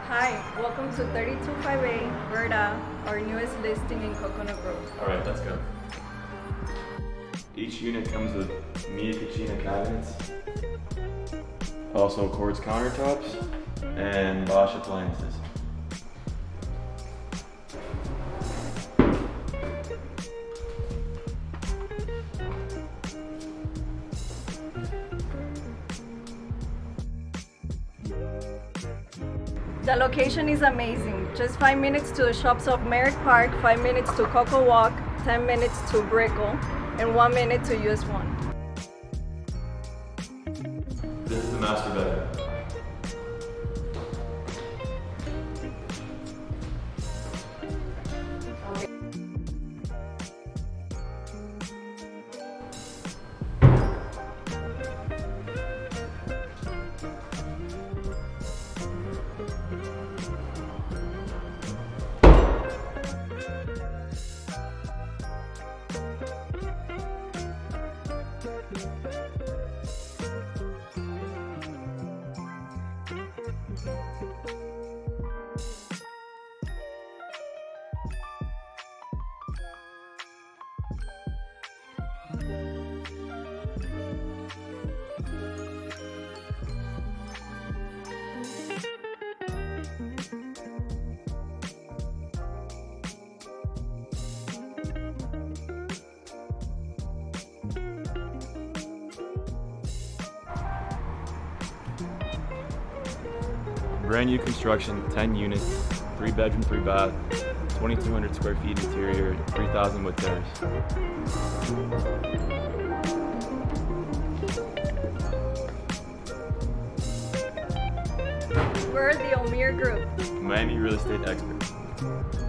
Hi, welcome to 325A Bird Ave, our newest listing in Coconut Grove. Alright, let's go. Each unit comes with Mia Cucina cabinets, also quartz countertops, and Bosch appliances. The location is amazing. Just 5 minutes to the shops of Merritt Park, 5 minutes to Coco Walk, 10 minutes to Brickell, and 1 minute to US 1. This is the master bedroom. Brand new construction, 10 units, 3 bedroom, 3 bath, 2,200 square feet interior, 3,000 wood terrace. We're the Elmir Group. Miami real estate expert.